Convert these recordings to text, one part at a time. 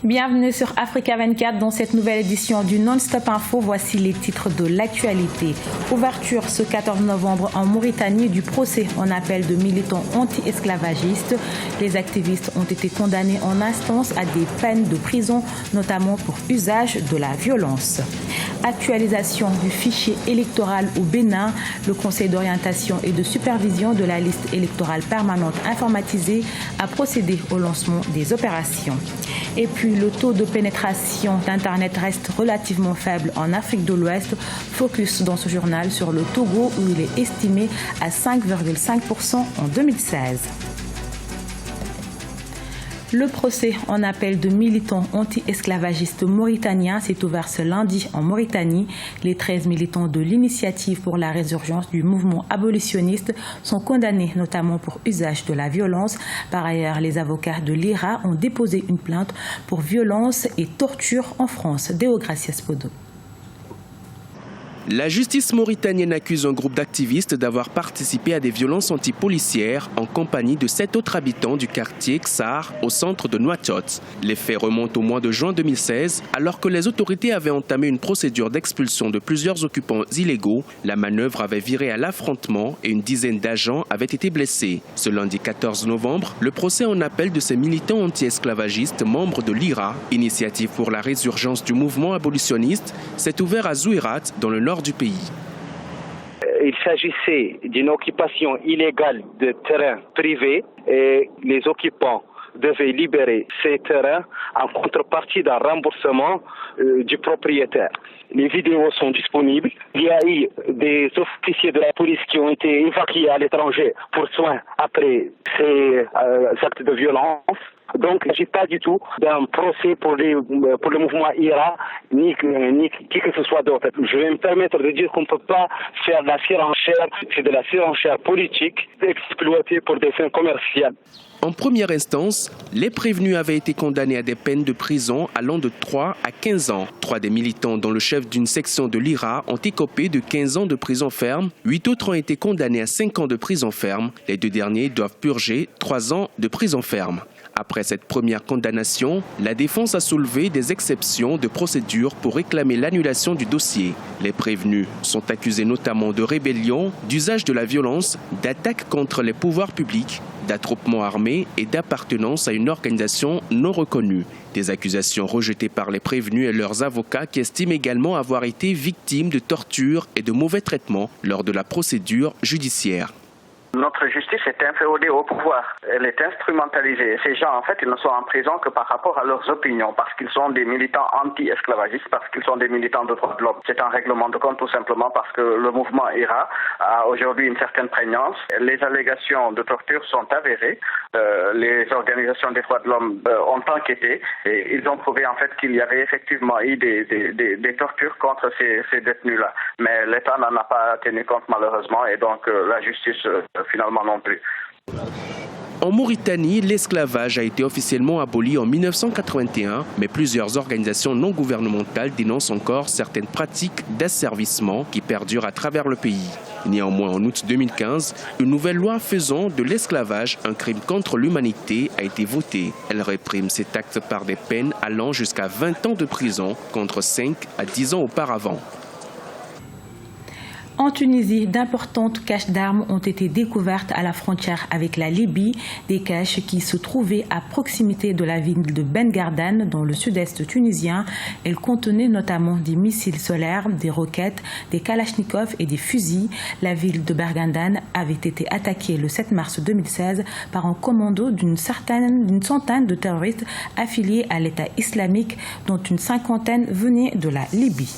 Bienvenue sur Africa 24 dans cette nouvelle édition du Non-Stop Info. Voici les titres de l'actualité. Ouverture ce 14 novembre en Mauritanie du procès en appel de militants anti-esclavagistes. Les activistes ont été condamnés en instance à des peines de prison, notamment pour usage de la violence. Actualisation du fichier électoral au Bénin. Le Conseil d'orientation et de supervision de la liste électorale permanente informatisée a procédé au lancement des opérations. Et puis, le taux de pénétration d'Internet reste relativement faible en Afrique de l'Ouest. Focus dans ce journal sur le Togo où il est estimé à 5,5% en 2016. Le procès en appel de militants anti-esclavagistes mauritaniens s'est ouvert ce lundi en Mauritanie. Les 13 militants de l'Initiative pour la résurgence du mouvement abolitionniste sont condamnés notamment pour usage de la violence. Par ailleurs, les avocats de l'IRA ont déposé une plainte pour violence et torture en France. Deogracias Podo. La justice mauritanienne accuse un groupe d'activistes d'avoir participé à des violences antipolicières en compagnie de 7 autres habitants du quartier Ksar au centre de Nouakchott. Les faits remontent au mois de juin 2016 alors que les autorités avaient entamé une procédure d'expulsion de plusieurs occupants illégaux. La manœuvre avait viré à l'affrontement et une dizaine d'agents avaient été blessés. Ce lundi 14 novembre, le procès en appel de ces militants anti-esclavagistes membres de l'IRA, Initiative pour la résurgence du mouvement abolitionniste, s'est ouvert à Zouirat dans le nord du pays. Il s'agissait d'une occupation illégale de terrains privés et les occupants devaient libérer ces terrains en contrepartie d'un remboursement du propriétaire. Les vidéos sont disponibles. Il y a eu des officiers de la police qui ont été évacués à l'étranger pour soins après ces actes de violence. Donc, il ne s'agit pas du tout d'un procès pour le mouvement IRA, ni qui que ce soit d'autre. Je vais me permettre de dire qu'on ne peut pas faire de la surenchère, c'est de la surenchère politique exploitée pour des fins commerciales. En première instance, les prévenus avaient été condamnés à des peines de prison allant de 3 à 15 ans. 3 des militants, dont le chef d'une section de l'IRA, ont écopé de 15 ans de prison ferme. 8 autres ont été condamnés à 5 ans de prison ferme. Les 2 derniers doivent purger 3 ans de prison ferme. Après cette première condamnation, la défense a soulevé des exceptions de procédure pour réclamer l'annulation du dossier. Les prévenus sont accusés notamment de rébellion, d'usage de la violence, d'attaque contre les pouvoirs publics, d'attroupement armé et d'appartenance à une organisation non reconnue. Des accusations rejetées par les prévenus et leurs avocats qui estiment également avoir été victimes de torture et de mauvais traitements lors de la procédure judiciaire. Notre justice est inféodée au pouvoir. Elle est instrumentalisée. Ces gens, en fait, ils ne sont en prison que par rapport à leurs opinions, parce qu'ils sont des militants anti-esclavagistes, parce qu'ils sont des militants de droits de l'homme. C'est un règlement de compte tout simplement parce que le mouvement IRA a aujourd'hui une certaine prégnance. Les allégations de torture sont avérées. Les organisations des droits de l'homme ont enquêté et ils ont prouvé en fait qu'il y avait effectivement eu des tortures contre ces détenus-là. Mais l'État n'en a pas tenu compte malheureusement et donc la justice finalement non plus. En Mauritanie, l'esclavage a été officiellement aboli en 1981, mais plusieurs organisations non gouvernementales dénoncent encore certaines pratiques d'asservissement qui perdurent à travers le pays. Néanmoins, en août 2015, une nouvelle loi faisant de l'esclavage un crime contre l'humanité a été votée. Elle réprime cet acte par des peines allant jusqu'à 20 ans de prison contre 5 à 10 ans auparavant. En Tunisie, d'importantes caches d'armes ont été découvertes à la frontière avec la Libye, des caches qui se trouvaient à proximité de la ville de Ben Gardan, dans le sud-est tunisien. Elles contenaient notamment des missiles solaires, des roquettes, des kalachnikovs et des fusils. La ville de Bergandan avait été attaquée le 7 mars 2016 par un commando d'une centaine de terroristes affiliés à l'État islamique, dont une cinquantaine venaient de la Libye.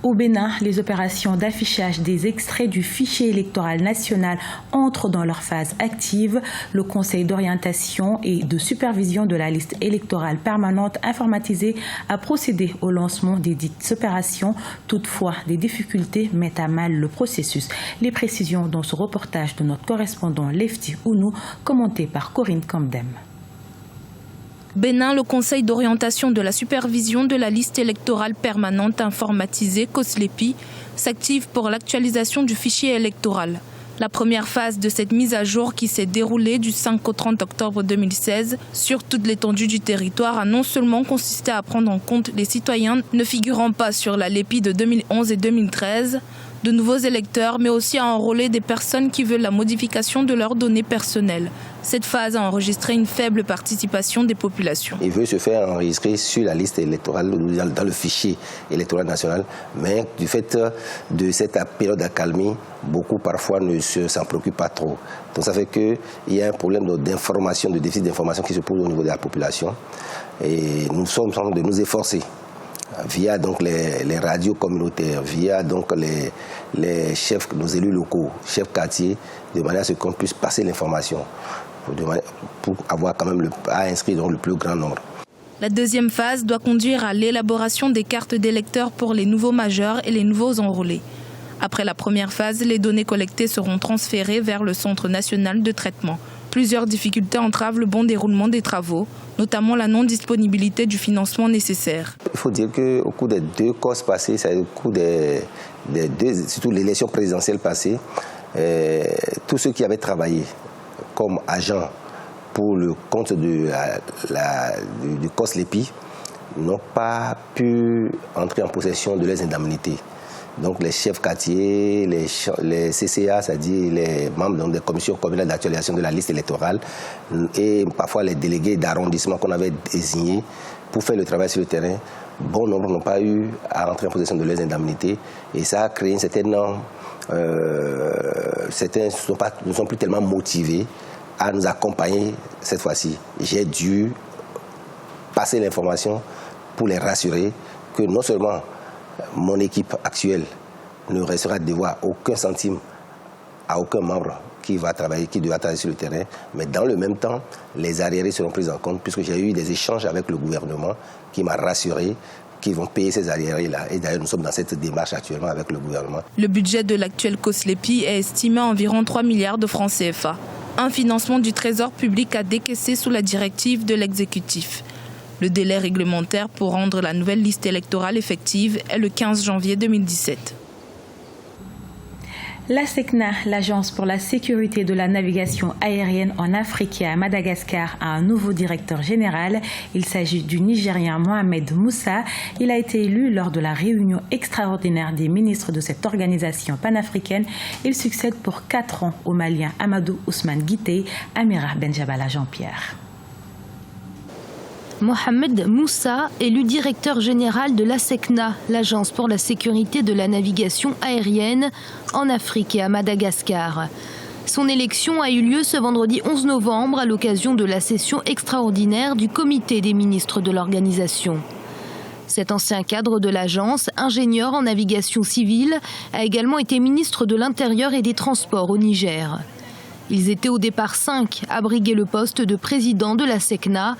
Au Bénin, les opérations d'affichage des extraits du fichier électoral national entrent dans leur phase active. Le Conseil d'orientation et de supervision de la liste électorale permanente informatisée a procédé au lancement des dites opérations. Toutefois, des difficultés mettent à mal le processus. Les précisions dans ce reportage de notre correspondant Lefty Ounou, commenté par Corinne Kamdem. Bénin, le Conseil d'orientation de la supervision de la liste électorale permanente informatisée, COSLEPI, s'active pour l'actualisation du fichier électoral. La première phase de cette mise à jour qui s'est déroulée du 5 au 30 octobre 2016 sur toute l'étendue du territoire a non seulement consisté à prendre en compte les citoyens ne figurant pas sur la LEPI de 2011 et 2013, de nouveaux électeurs, mais aussi à enrôler des personnes qui veulent la modification de leurs données personnelles. Cette phase a enregistré une faible participation des populations. Il veut se faire enregistrer sur la liste électorale, dans le fichier électoral national, mais du fait de cette période d'accalmie, beaucoup parfois ne s'en préoccupent pas trop. Donc ça fait qu'il y a un problème d'information, de déficit d'information qui se pose au niveau de la population. Et nous sommes en train de nous efforcer via donc les radios communautaires, via donc les chefs, nos élus locaux, chefs quartiers, de manière à ce qu'on puisse passer l'information pour avoir quand même à inscrire donc le plus grand nombre. La deuxième phase doit conduire à l'élaboration des cartes d'électeurs pour les nouveaux majeurs et les nouveaux enrôlés. Après la première phase, les données collectées seront transférées vers le Centre national de traitement. Plusieurs difficultés entravent le bon déroulement des travaux, notamment la non-disponibilité du financement nécessaire. Il faut dire qu'au cours des 2 COS passés, au cours surtout l'élection présidentielle passée, tous ceux qui avaient travaillé comme agents pour le compte du COS LEPI n'ont pas pu entrer en possession de leurs indemnités. Donc les chefs quartiers, les CCA, c'est-à-dire les membres des commissions communales d'actualisation de la liste électorale et parfois les délégués d'arrondissement qu'on avait désignés pour faire le travail sur le terrain, bon nombre n'ont pas eu à entrer en possession de leurs indemnités et ça a créé une certaine... certains ne sont plus tellement motivés à nous accompagner cette fois-ci. J'ai dû passer l'information pour les rassurer que non seulement mon équipe actuelle ne restera devoir aucun centime à aucun membre qui devra travailler sur le terrain, mais dans le même temps, les arriérés seront pris en compte puisque j'ai eu des échanges avec le gouvernement qui m'a rassuré qu'ils vont payer ces arriérés-là. Et d'ailleurs, nous sommes dans cette démarche actuellement avec le gouvernement. Le budget de l'actuel COS LEPI est estimé à environ 3 milliards de francs CFA. Un financement du Trésor public a décaissé sous la directive de l'exécutif. Le délai réglementaire pour rendre la nouvelle liste électorale effective est le 15 janvier 2017. La SECNA, l'Agence pour la sécurité de la navigation aérienne en Afrique et à Madagascar, a un nouveau directeur général. Il s'agit du Nigérien Mohamed Moussa. Il a été élu lors de la réunion extraordinaire des ministres de cette organisation panafricaine. Il succède pour 4 ans au Malien Amadou Ousmane Guité. Amira Benjabala Jean-Pierre. Mohamed Moussa, élu directeur général de la SECNA, l'Agence pour la sécurité de la navigation aérienne en Afrique et à Madagascar. Son élection a eu lieu ce vendredi 11 novembre à l'occasion de la session extraordinaire du comité des ministres de l'organisation. Cet ancien cadre de l'agence, ingénieur en navigation civile, a également été ministre de l'Intérieur et des Transports au Niger. Ils étaient au départ 5 à briguer le poste de président de la SECNA.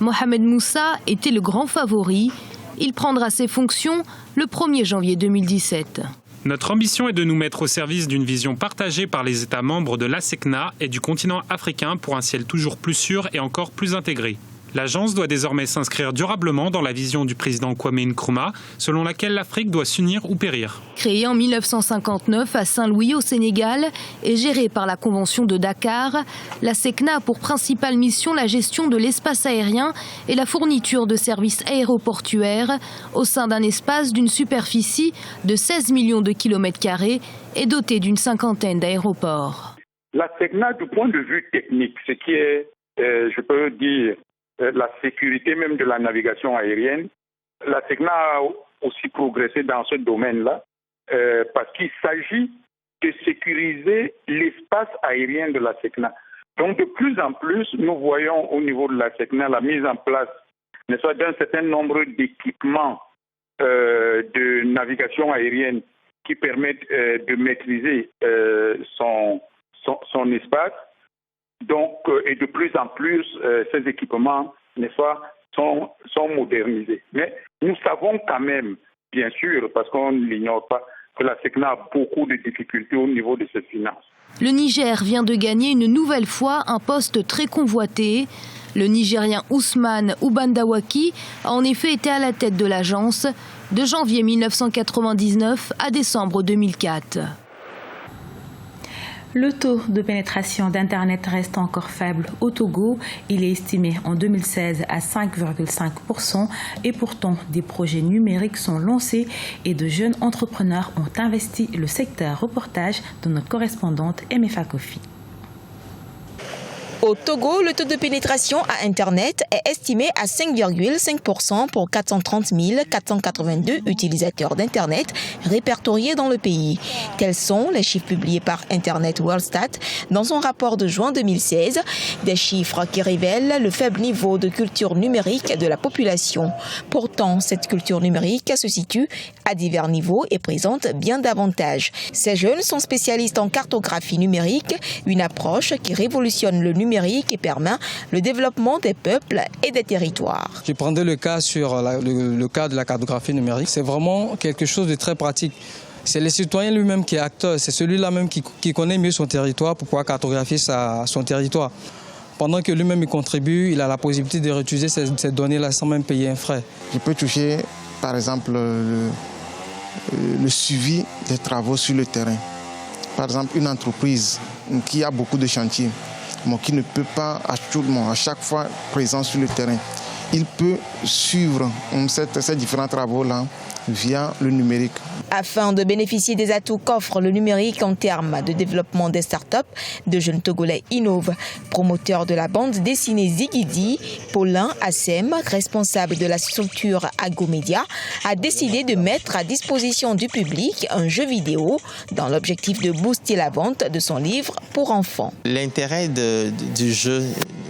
Mohamed Moussa était le grand favori. Il prendra ses fonctions le 1er janvier 2017. Notre ambition est de nous mettre au service d'une vision partagée par les États membres de la SECNA et du continent africain pour un ciel toujours plus sûr et encore plus intégré. L'agence doit désormais s'inscrire durablement dans la vision du président Kwame Nkrumah, selon laquelle l'Afrique doit s'unir ou périr. Créée en 1959 à Saint-Louis au Sénégal et gérée par la Convention de Dakar, la SECNA a pour principale mission la gestion de l'espace aérien et la fourniture de services aéroportuaires au sein d'un espace d'une superficie de 16 millions de kilomètres carrés et doté d'une 50aine d'aéroports. La SECNA, du point de vue technique, ce qui est, je peux dire, la sécurité même de la navigation aérienne, la SECNA a aussi progressé dans ce domaine-là parce qu'il s'agit de sécuriser l'espace aérien de la SECNA. Donc de plus en plus, nous voyons au niveau de la SECNA la mise en place d'un certain nombre d'équipements de navigation aérienne qui permettent de maîtriser son espace. Donc, et de plus en plus, ces équipements, sont modernisés. Mais nous savons quand même, bien sûr, parce qu'on ne l'ignore pas, que la SECNA a beaucoup de difficultés au niveau de ses finances. Le Niger vient de gagner une nouvelle fois un poste très convoité. Le Nigérien Ousmane Oubandawaki a en effet été à la tête de l'agence de janvier 1999 à décembre 2004. Le taux de pénétration d'Internet reste encore faible au Togo. Il est estimé en 2016 à 5,5% et pourtant des projets numériques sont lancés et de jeunes entrepreneurs ont investi le secteur. Reportage de notre correspondante Emefa Kofi. Au Togo, le taux de pénétration à Internet est estimé à 5,5% pour 430 482 utilisateurs d'Internet répertoriés dans le pays. Tels sont les chiffres publiés par Internet Worldstat dans son rapport de juin 2016, des chiffres qui révèlent le faible niveau de culture numérique de la population. Pourtant, cette culture numérique se situe à divers niveaux et présente bien davantage. Ces jeunes sont spécialistes en cartographie numérique, une approche qui révolutionne le numérique et permet le développement des peuples et des territoires. Je prendrai le cas sur le cas de la cartographie numérique. C'est vraiment quelque chose de très pratique. C'est le citoyen lui-même qui est acteur, c'est celui-là même qui connaît mieux son territoire pour pouvoir cartographier son territoire. Pendant que lui-même il contribue, il a la possibilité de réutiliser ces données-là sans même payer un frais. Je peux toucher par exemple le suivi des travaux sur le terrain. Par exemple, une entreprise qui a beaucoup de chantiers, mais qui ne peut pas à chaque fois présent sur le terrain. Il peut suivre ces différents travaux-là via le numérique. Afin de bénéficier des atouts qu'offre le numérique en termes de développement des startups, de jeunes Togolais innovent. Promoteur de la bande dessinée Zigidi, Paulin Assem, responsable de la structure Agomedia, a décidé de mettre à disposition du public un jeu vidéo dans l'objectif de booster la vente de son livre pour enfants. L'intérêt du jeu,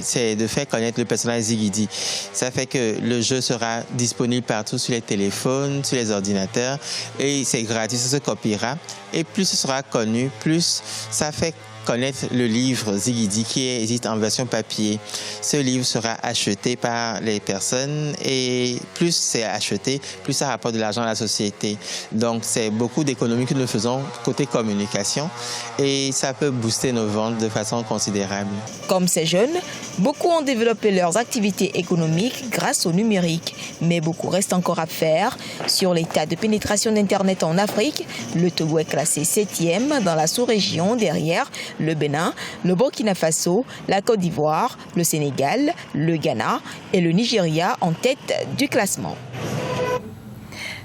c'est de faire connaître le personnage Zigidi. Ça fait que le jeu sera disponible partout sur les téléphones, sur les ordinateurs et c'est gratuit, ça se copiera. Et plus ce sera connu, plus ça fait connaître le livre Zigidi qui existe en version papier. Ce livre sera acheté par les personnes et plus c'est acheté, plus ça rapporte de l'argent à la société. Donc c'est beaucoup d'économies que nous faisons côté communication et ça peut booster nos ventes de façon considérable. Comme ces jeunes, beaucoup ont développé leurs activités économiques grâce au numérique. Mais beaucoup reste encore à faire. Sur l'état de pénétration d'Internet en Afrique, le Togo est classé 7e dans la sous-région derrière le Bénin, le Burkina Faso, la Côte d'Ivoire, le Sénégal, le Ghana et le Nigeria en tête du classement.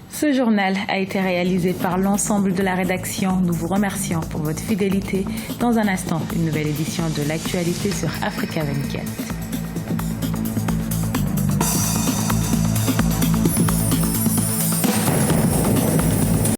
Ce journal a été réalisé par l'ensemble de la rédaction. Nous vous remercions pour votre fidélité. Dans un instant, une nouvelle édition de l'actualité sur Africa 24.